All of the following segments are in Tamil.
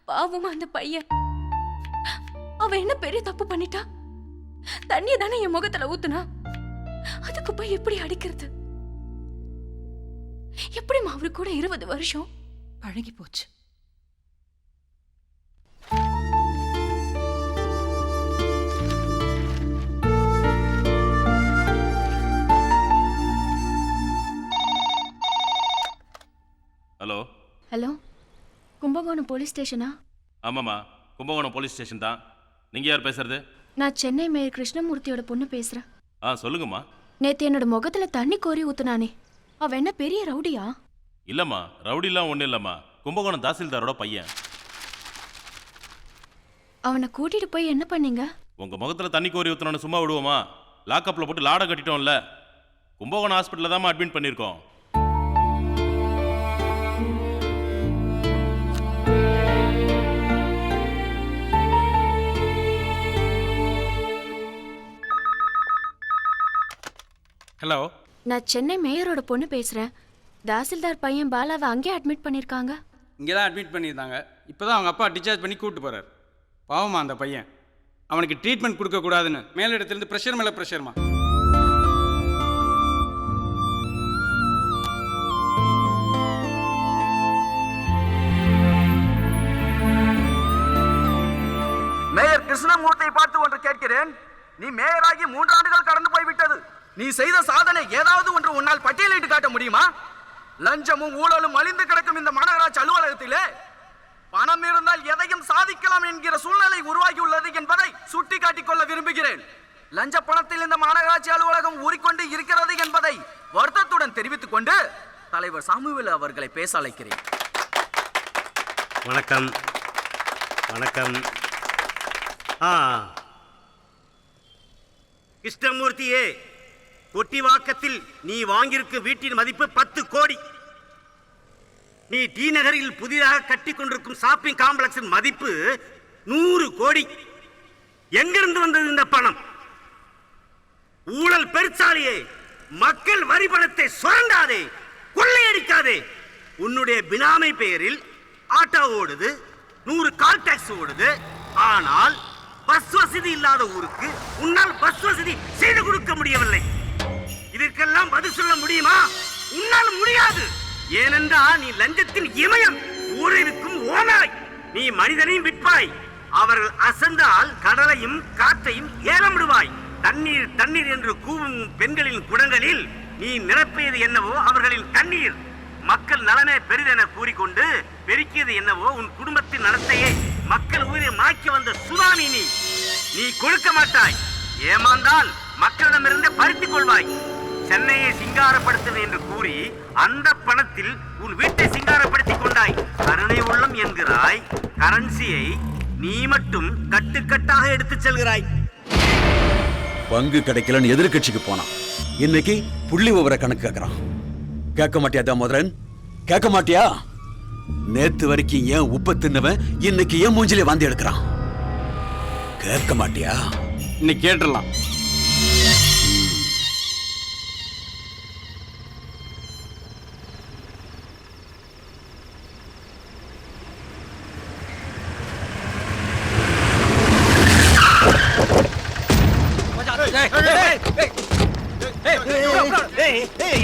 பாவமா அந்த பையன். அவன் என்ன பெரிய தப்பு பண்ணிட்டா? தண்ணிய தானே என் முகத்துல ஊத்துனா, அதுக்கு போய் எப்படி அடிக்கிறது? எப்படிமா அவரு கூட 20 வருஷம் பழகி போச்சு. ஹலோ ஹலோ, கும்பகோணம் போலீஸ் ஸ்டேஷனா? ஆமாம்மா, கும்பகோணம் போலீஸ் ஸ்டேஷன் தான். நீங்கள் யார் பேசுறது? நான் சென்னை மேயர் கிருஷ்ணமூர்த்தியோட பொண்ணு பேசுறேன். சொல்லுங்கம்மா. நேத்து என்னோட முகத்துல தண்ணி கோரி ஊத்துனானே, அவன் என்ன பெரிய ரவுடியா? இல்லைம்மா, ரவுடிலாம் ஒன்றும் இல்லைம்மா. கும்பகோணம் தாசில்தாரோட பையன். அவனை கூட்டிட்டு போய் என்ன பண்ணீங்க? உங்கள் முகத்தில் தண்ணி கோரி ஊற்றணும்னு சும்மா விடுவோமா? லாக்கப்பில் போட்டு லாடை கட்டிட்டோம்ல. கும்பகோணம் ஹாஸ்பிட்டலில் தான்மா அட்மிட் பண்ணியிருக்கோம். ஹலோ, நான் சென்னை மேயரோட பொண்ணு பேசுறேன். தாசில்தார் பையன் பாலாவை அங்கே அட்மிட் பண்ணிருக்காங்க. இங்கே தான் அட்மிட் பண்ணியிருந்தாங்க. இப்போ தான் அவங்க அப்பா டிஸ்சார்ஜ் பண்ணி கூப்பிட்டு போகிறார். பாவமா அந்த பையன். அவனுக்கு ட்ரீட்மெண்ட் கொடுக்கக்கூடாதுன்னு மேலிடத்துலேருந்து ப்ரெஷர் மேலே ப்ரெஷர்மா. மேயர் கிருஷ்ணமூர்த்தியை பார்த்து ஒன்று கேட்கிறேன். நீ மேயராகி 3 ஆண்டுகள் கடந்து போய்விட்டது. நீ செய்த சாதனை ஏதாவது ஒன்று உன்னால் பட்டியலிட்டு காட்ட முடியுமா? லஞ்சமும் ஊழலும் அழிந்து கிடக்கும் இந்த மாநகராட்சி அலுவலகத்திலே பணம் இருந்தால் எதையும் சாதிக்கலாம் என்கிற சூழ்நிலை உருவாகியுள்ளது என்பதை சுட்டி காட்டிக் கொள்ள விரும்புகிறேன். லஞ்ச பணத்தில் இந்த மாநகராட்சி அலுவலகம் ஊறிக்கொண்டு இருக்கிறது என்பதை வருத்தத்துடன் தெரிவித்துக் கொண்டு தலைவர் சாமுவேல் அவர்களை பேச அழைக்கிறேன். வணக்கம். வணக்கம். கிருஷ்ணமூர்த்தியே, கொட்டிவாக்கத்தில் நீ வாங்கியிருக்கும் வீட்டின் மதிப்பு 10 கோடி. நீ டி நகரில் புதிதாக கட்டி கொண்டிருக்கும் ஷாப்பிங் காம்ப்ளெக்ஸின் மதிப்பு 100 கோடி. எங்கிருந்து வந்தது இந்த பணம்? ஊழல் பெருச்சாலியே, மக்கள் வரி பணத்தை சுரண்டாதே, கொள்ளையடிக்காதே. உன்னுடைய பினாமை பெயரில் ஆட்டோ ஓடுது, 100 கால் டாக்ஸி ஓடுது. ஆனால் பஸ் வசதி இல்லாத ஊருக்கு உன்னால் பஸ் வசதி செய்து கொடுக்க முடியவில்லை. இதற்கெல்லாம் பதில் சொல்ல முடியுமா? உன்னால் முடியாது. ஏனென்றால் நீ லஞ்சத்தின் இமயம், ஊரிற்கும் ஓனாய். நீ மனிதனையும் விற்பாய். அவர்கள் அசந்தால் கடலையும் காற்றையும் ஏலம் விடுவாய். தண்ணீர் தண்ணீர் என்று கூவும் பெண்களின் குடங்களில் நீ நிரப்பியது என்னவோ அவர்களின் கண்ணீர். மக்கள் நலனே பெரிதென கூறிக்கொண்டு பெருக்கியது என்னவோ உன் குடும்பத்தின் நலத்தையே மக்கள் உயிரை மாக்கி வந்த சுனாமி. நீ கொடுக்க மாட்டாய். ஏமாந்தால் மக்களிடமிருந்து பறித்துக் கொள்வாய். சென்னையை சிங்காரப்படுத்துவேன் என்று கூறி அந்த பணத்தில் உன் வீட்டை சிங்காரப்படுத்திக் கொண்டாய். கருணை உள்ளம் என்கிறாய். கரன்சியை நீ மட்டும் கட்டுக்கட்டாக எடுத்துச் செல்கிறாய். பங்கு கிடைக்கலன்னு எதிர்கட்சிக்கு போனான். இன்னைக்கு புள்ளி விவர கணக்கு கேட்கறான். கேட்க மாட்டியா முதலன்? கேட்க மாட்டியா? நேத்து வரைக்கும் ஏன் உப்ப தின்னவன் இன்னைக்கு ஏன் மூஞ்சிலே வாந்தி எடுக்கிறான்? கேட்க மாட்டியா? இன்னைக்கு கேட்டுடலாம்.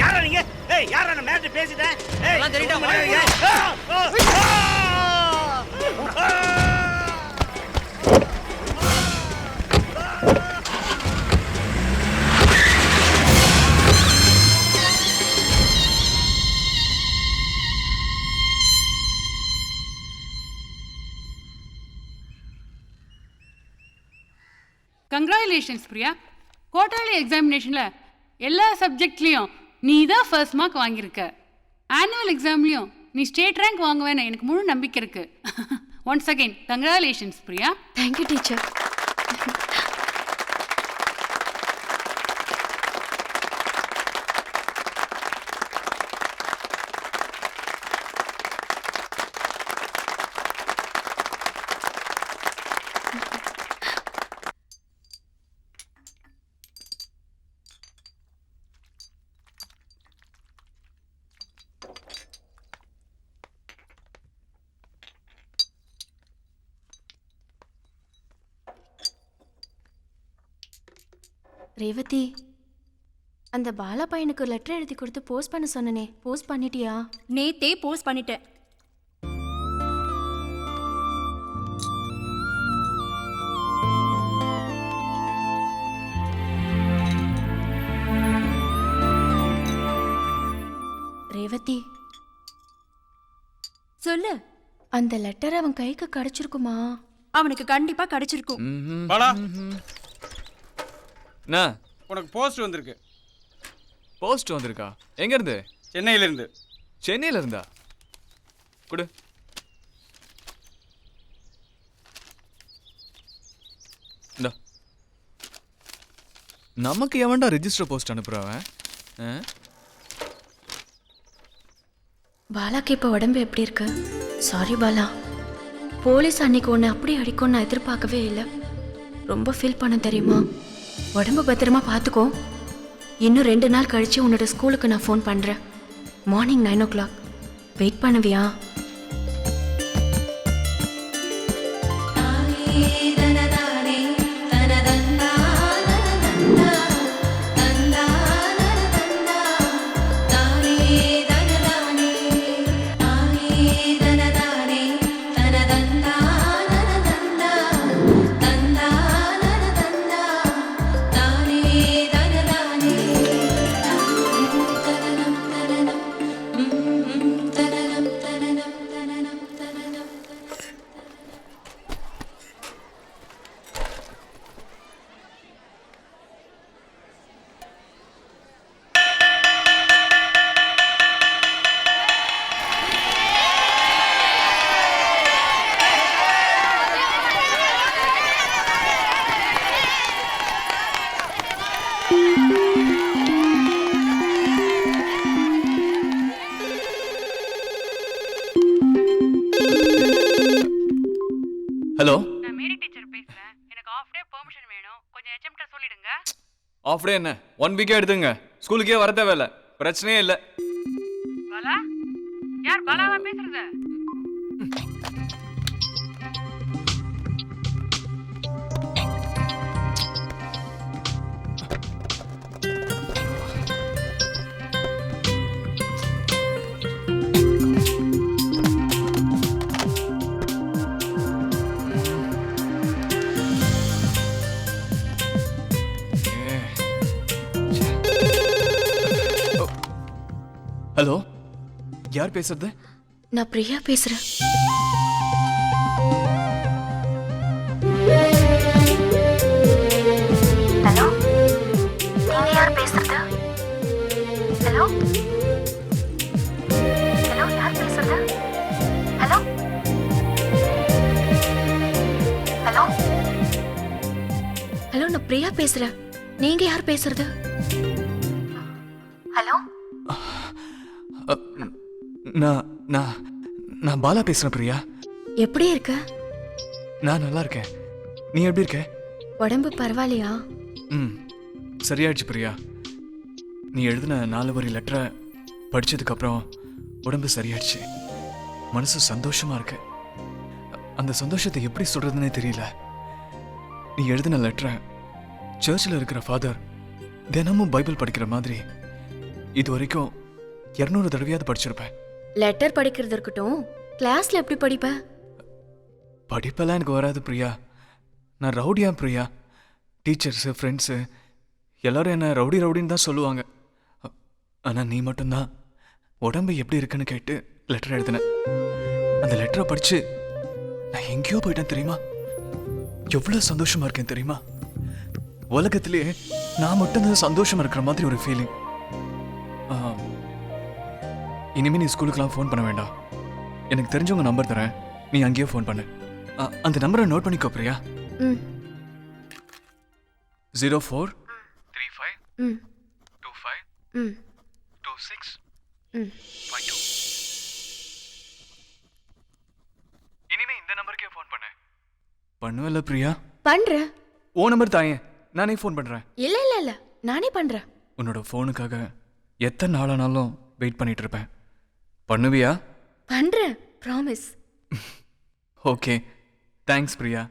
யாரா நீங்க? யாரா நான் மேட்டு பேசிட்டேன்? கங்க்ராச்சுலேஷன்ஸ் பிரியா. குவார்டர்லி எக்ஸாமினேஷனில் எல்லா சப்ஜெக்ட்லேயும் நீ தான் ஃபர்ஸ்ட் மார்க் வாங்கியிருக்க. ஆனுவல் எக்ஸாம்லேயும் நீ ஸ்டேட் ரேங்க் வாங்குவேன்னு எனக்கு முழு நம்பிக்கை இருக்கு. Once again congratulations Priya. Thank you teacher. Revathi, அந்த பாலா பையனுக்கு ஒரு லெட்டர் எழுதி கொடுத்து போஸ்ட் பண்ண சொன்னனே, போஸ்ட் பண்ணிட்டியா? நேத்தே போஸ்ட் பண்ணிட்டேன். ரேவதி, சொல்லு. அந்த லெட்டர் அவன் கைக்கு கிடைச்சிருக்குமா? அவனுக்கு கண்டிப்பா கிடைச்சிருக்கும். பாலா, என்ன உனக்கு போஸ்ட் வந்திருக்கு. போஸ்ட் வந்திருக்கா? எங்க இருந்து? சென்னையிலேருந்து. சென்னையில இருந்தா? கொடு. இந்தா. நமக்கு எவன்டா ரெஜிஸ்டர் போஸ்ட் அனுப்புறவன்? பாலாக்கு இப்போ உடம்பு எப்படி இருக்கு? சாரி பாலா, போலீஸ் அன்னைக்கு உன்னை அப்படி அடிக்கும்னு நான் எதிர்பார்க்கவே இல்லை. ரொம்ப ஃபீல் பண்ண தெரியுமா? உடம்பு பத்திரமா பார்த்துக்கோ. இன்னும் 2 நாள் கழிச்சு உன்னோட ஸ்கூலுக்கு நான் ஃபோன் பண்ணுறேன். Morning 9 o'clock. வெயிட் பண்ணுவியா? ஹலோ, நான் மேரி டீச்சர் பேசுறேன். எனக்கு ஆஃப் டே பெர்மிஷன் வேணும். கொஞ்சம் HM சொல்லிடுங்க. ஆஃப் டே என்ன 1 வீக்கே எடுத்துங்க. ஸ்கூலுக்கே வர தேவையில்ல, பிரச்சனையே இல்லை. பாலா, யார் பாலாவா பேசுறது? ஹலோ, யார் பேசுறது? நான் பிரியா பேசுறேன். ஹலோ, நீங்க யார் பேசுறது? ஹலோ ஹலோ, யார் பேசுறது? ஹலோ ஹலோ ஹலோ, நான் பிரியா பேசுறேன். நீங்க யார் பேசுறது? ஹலோ, நான் நான் நான் பாலா பேசுறேன் பிரியா. எப்படி இருக்க? நான் நல்லா இருக்கேன். நீ எப்படி இருக்க? உடம்பு பரவாயில்லையா? சரியாயிடுச்சு பிரியா. நீ எழுதின 4 வரி லெட்டரை படிச்சதுக்கப்புறம் உடம்பு சரியாயிடுச்சு. மனசு சந்தோஷமா இருக்கு. அந்த சந்தோஷத்தை எப்படி சொல்றதுன்னே தெரியல. நீ எழுதின லெட்டரை சர்ச்சில் இருக்கிற ஃபாதர் தினமும் பைபிள் படிக்கிற மாதிரி இது வரைக்கும் 200 தடவையாவது படிச்சிருப்பேன். லெட்டர் படிக்கிறது இருக்கட்டும், கிளாஸ்ல எப்படி படிப்ப? படிப்பெல்லாம் எனக்கு வராது பிரியா. நான் ரவுடியா பிரியா. டீச்சர்ஸு, ஃப்ரெண்ட்ஸு எல்லாரும் என்ன ரவுடி ரவுடின்னு தான் சொல்லுவாங்க. ஆனால் நீ மட்டும்தான் உடம்பு எப்படி இருக்குன்னு கேட்டு லெட்டர் எழுதினேன். அந்த லெட்டரை படித்து நான் எங்கேயோ போயிட்டேன் தெரியுமா? எவ்வளோ சந்தோஷமா இருக்கேன் தெரியுமா? உலகத்திலே நான் மட்டும்தான் சந்தோஷமா இருக்கிற மாதிரி ஒரு ஃபீலிங். இனிமே நீ ஸ்கூலுக்குலாம் ஃபோன் பண்ண வேண்டாம். எனக்கு தெரிஞ்சவங்க நம்பர் தரேன், நீ அங்கேயே ஃபோன் பண்ணு. அந்த நம்பரை நோட் பண்ணிக்கோ பிரியா. 0435 25 26 52. இனிமே இந்த நம்பருக்கே ஃபோன் பண்ணு. பண்ணுவல்ல பிரியா? பண்றேன். ஓ நம்பர் தாயே, நானே ஃபோன் பண்றேன். இல்ல இல்ல இல்ல, நானே பண்றேன். உன்னோட ஃபோனுக்காக எத்தனை நாளானாலும் வெயிட் பண்ணிட்டு இருப்பேன். பண்ணுவியா? பண்றேன், ப்ராமிஸ். Okay, thanks Priya.